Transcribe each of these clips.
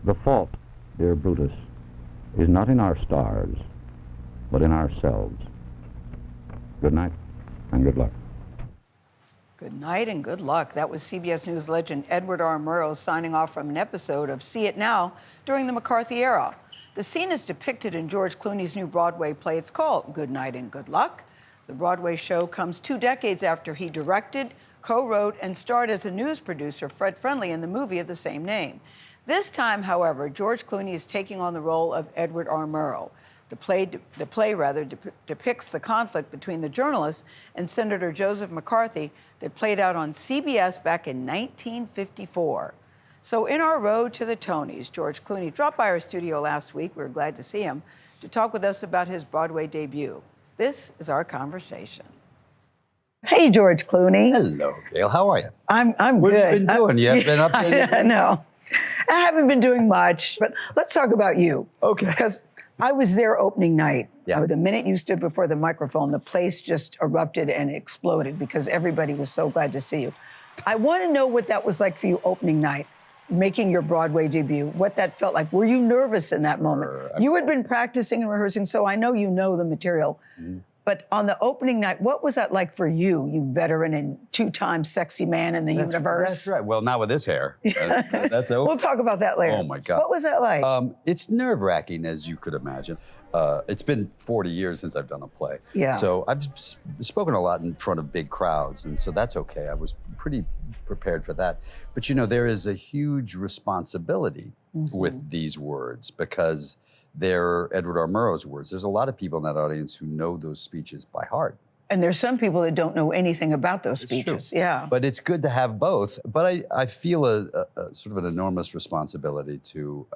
The fault, dear Brutus, is not in our stars, but in ourselves. Good night, and good luck. Good night and good luck. That was CBS News legend Edward R. Murrow signing off from an episode of See It Now during the McCarthy era. The scene is depicted in George Clooney's new Broadway play. It's called Good Night and Good Luck. The Broadway show comes 2 decades after he directed, co-wrote, and starred as a news producer, Fred Friendly, in the movie of the same name. This time, however, George Clooney is taking on the role of Edward R. Murrow. The play depicts the conflict between the journalist and Senator Joseph McCarthy that played out on CBS back in 1954. So in our road to the Tonys, George Clooney dropped by our studio last week. We were glad to see him, to talk with us about his Broadway debut. This is our conversation. Hey, George Clooney. Hello, Gayle. How are you? I'm What good. have you been doing? You haven't been updated? No, I haven't been doing much, but let's talk about you. Okay. Because I was there opening night. Yeah. The minute you stood before the microphone, the place just erupted and exploded because everybody was so glad to see you. I want to know what that was like for you opening night, making your Broadway debut, what that felt like. Were you nervous in that moment? You had been practicing and rehearsing, so I know you know the material. Mm-hmm. But on the opening night, what was that like for you, you veteran and 2-time sexy man in the universe? That's right. Well, not with this hair. That's over. We'll talk about that later. Oh, my God. What was that like? It's nerve-wracking, as you could imagine. It's been 40 years since I've done a play. Yeah. So I've spoken a lot in front of big crowds, and so that's okay. I was pretty prepared for that. But, you know, there is a huge responsibility with these words because they're Edward R. Murrow's words. There's a lot of people in that audience who know those speeches by heart. And there's some people that don't know anything about those It's speeches. true. Yeah. But it's good to have both. But I feel a sort of an enormous responsibility to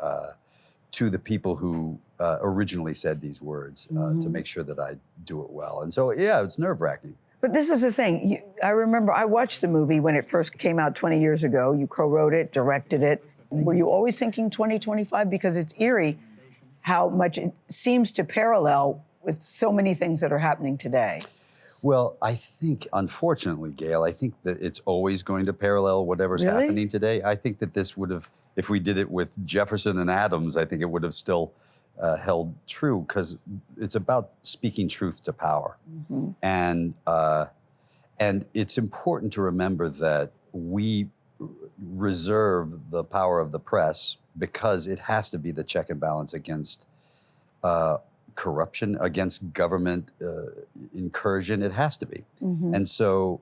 the people who originally said these words to make sure that I do it well. And so, yeah, it's nerve-wracking. But this is the thing. I remember I watched the movie when it first came out 20 years ago. You co-wrote it, directed it. Were you always thinking 2025? Because it's eerie how much it seems to parallel with so many things that are happening today. Well, I think, unfortunately, Gayle, I think that it's always going to parallel whatever's happening today. I think that this would have, if we did it with Jefferson and Adams, I think it would have still held true because it's about speaking truth to power. And it's important to remember that we reserve the power of the press because it has to be the check and balance against corruption, against government incursion. It has to be. And so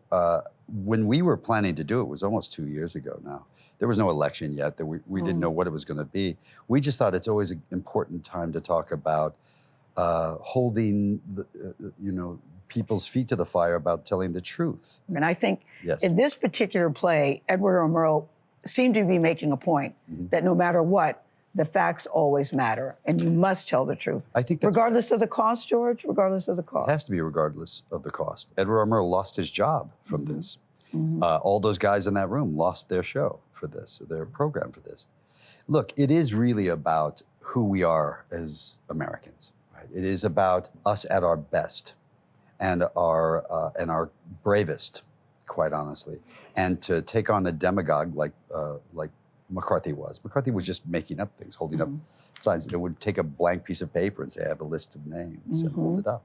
when we were planning to do it, it was almost 2 years ago now. There was no election yet. That we didn't know what it was going to be. We just thought it's always an important time to talk about holding people's feet to the fire about telling the truth. And I think in this particular play, Edward R. Murrow seemed to be making a point that no matter what, the facts always matter, and you must tell the truth. I think that's regardless of the cost, George, regardless of the cost. It has to be regardless of the cost. Edward R. Murrow lost his job from this. All those guys in that room lost their show for this, their program for this. Look, it is really about who we are as Americans. Right? It is about us at our best and our bravest, quite honestly. And to take on a demagogue like McCarthy was. McCarthy was just making up things, holding up signs. It would take a blank piece of paper and say, I have a list of names, and hold it up.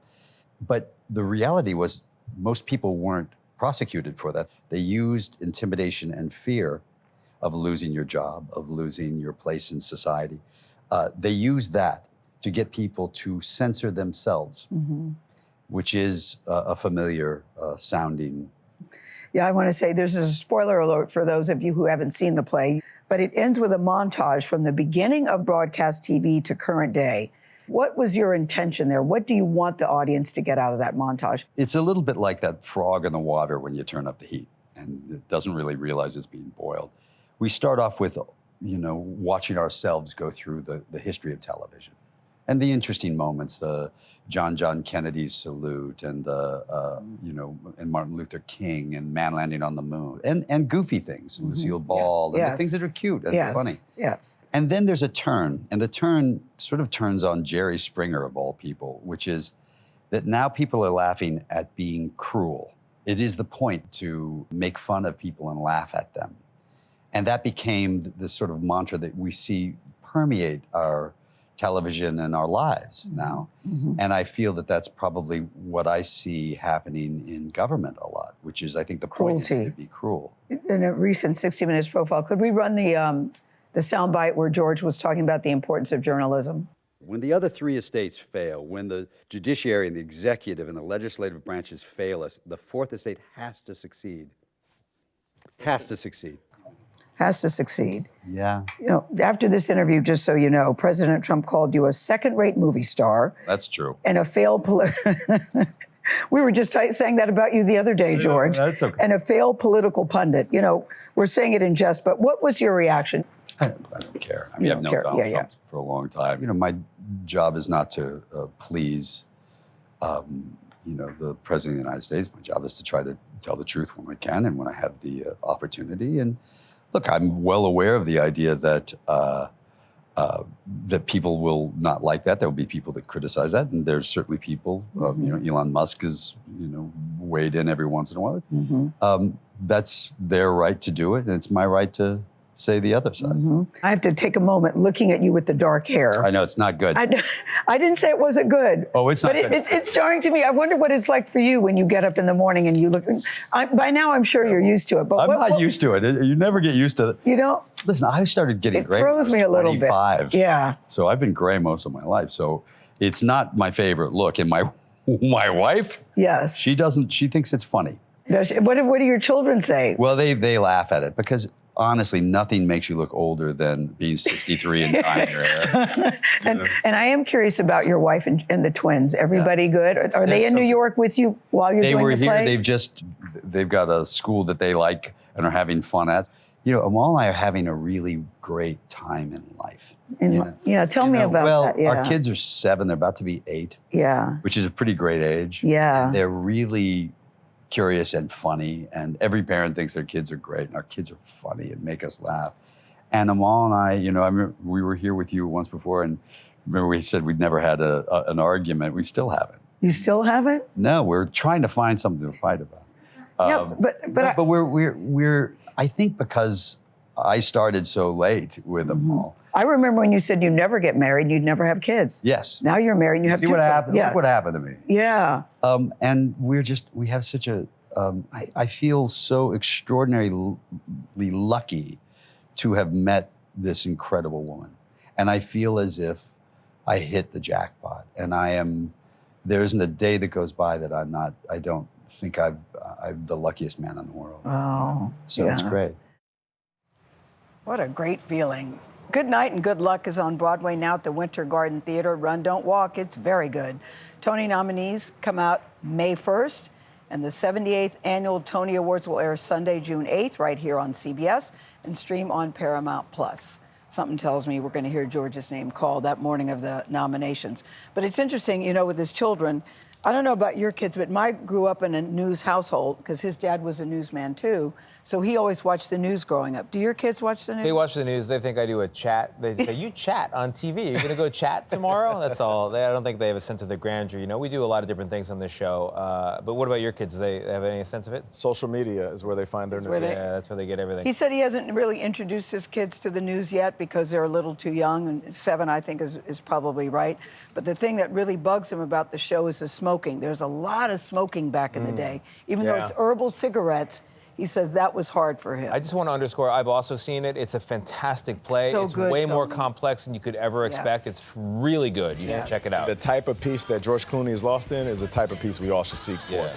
But the reality was most people weren't prosecuted for that. They used intimidation and fear of losing your job, of losing your place in society. They used that to get people to censor themselves, which is a familiar sounding. Yeah, I want to say there's a spoiler alert for those of you who haven't seen the play, but it ends with a montage from the beginning of broadcast TV to current day. What was your intention there? What do you want the audience to get out of that montage? It's a little bit like that frog in the water when you turn up the heat and it doesn't really realize it's being boiled. We start off with, watching ourselves go through the history of television. And the interesting moments, the John Kennedy's salute and and Martin Luther King and man landing on the moon and goofy things, Lucille Ball, and the things that are cute and funny. Yes. And then there's a turn, and the turn sort of turns on Jerry Springer of all people, which is that now people are laughing at being cruel. It is the point to make fun of people and laugh at them. And that became the sort of mantra that we see permeate our television and our lives now. And I feel that that's probably what I see happening in government a lot, which is, I think the point is to be cruel. In a recent 60 Minutes profile, could we run the soundbite where George was talking about the importance of journalism? When the other three estates fail, when the judiciary and the executive and the legislative branches fail us, the fourth estate has to succeed. Has to succeed. Has to succeed. Yeah. You know, after this interview, just so you know, President Trump called you a second-rate movie star. That's true. And a failed we were just saying that about you the other day, George. Yeah, that's okay. And a failed political pundit. You know, we're saying it in jest, but what was your reaction? I don't care. I mean, I've known Donald Trump for a long time. You know, my job is not to please, you know, the President of the United States. My job is to try to tell the truth when I can and when I have the opportunity. And look, I'm well aware of the idea that that people will not like that. There will be people that criticize that, and there's certainly people. You know, Elon Musk is, you know, weighed in every once in a while. That's their right to do it, and it's my right to say the other side. I have to take a moment looking at you with the dark hair. I know it's not good. I didn't say it wasn't good. Oh, it's not good. But it's jarring to me. I wonder what it's like for you when you get up in the morning and you look. By now, I'm sure you're used to it. But I'm not used to it. You never get used to it. You don't? Listen, I started getting gray. It throws me a little bit. 25. Yeah. So I've been gray most of my life. So it's not my favorite look. And my wife, yes, she doesn't. She thinks it's funny. Does she? What do your children say? Well, they laugh at it because honestly, nothing makes you look older than being 63 and dyeing your hair. And I am curious about your wife and the twins. Everybody good? Are they in New York with you while you're doing the play? They were here. They've got a school that they like and are having fun at. You know, Amal and I are having a really great time in life. And, tell me about that. Yeah. Our kids are 7. They're about to be 8. Yeah. Which is a pretty great age. Yeah. And they're really curious and funny, and every parent thinks their kids are great, and our kids are funny and make us laugh. And Amal and I, you know, I remember we were here with you once before, and remember we said we'd never had an argument. We still haven't. You still haven't? No, we're trying to find something to fight about. Yeah, but we're I think because I started so late with Amal. I remember when you said you never get married, you'd never have kids. Yes. Now you're married and you have 2 See what children. happened? Yeah. Look what happened to me. Yeah. And we have such a, I feel so extraordinarily lucky to have met this incredible woman. And I feel as if I hit the jackpot. And there isn't a day that goes by that I don't think I'm the luckiest man in the world. Oh. So it's great. What a great feeling. Good Night and Good Luck is on Broadway now at the Winter Garden Theater. Run, Don't Walk. It's very good. Tony nominees come out May 1st, and the 78th Annual Tony Awards will air Sunday, June 8th, right here on CBS, and stream on Paramount+. Something tells me we're going to hear George's name called that morning of the nominations. But it's interesting, you know, with his children, I don't know about your kids, but Mike grew up in a news household because his dad was a newsman too. So he always watched the news growing up. Do your kids watch the news? They watch the news. They think I do a chat. They say, you chat on TV. You're going to go chat tomorrow? That's all. I don't think they have a sense of the grandeur. You know, we do a lot of different things on this show. But what about your kids? Do they have any sense of it? Social media is where they find their news. Yeah, that's where they get everything. He said he hasn't really introduced his kids to the news yet because they're a little too young, and 7, I think, is probably right. But the thing that really bugs him about the show is the smoking. There's a lot of smoking back in the day. Even though it's herbal cigarettes, he says that was hard for him. I just want to underscore, I've also seen it. It's a fantastic play. So it's good, way more Tony. complex than you could ever expect. Yes. It's really good. You should check it out. The type of piece that George Clooney is lost in is the type of piece we all should seek for. Yeah.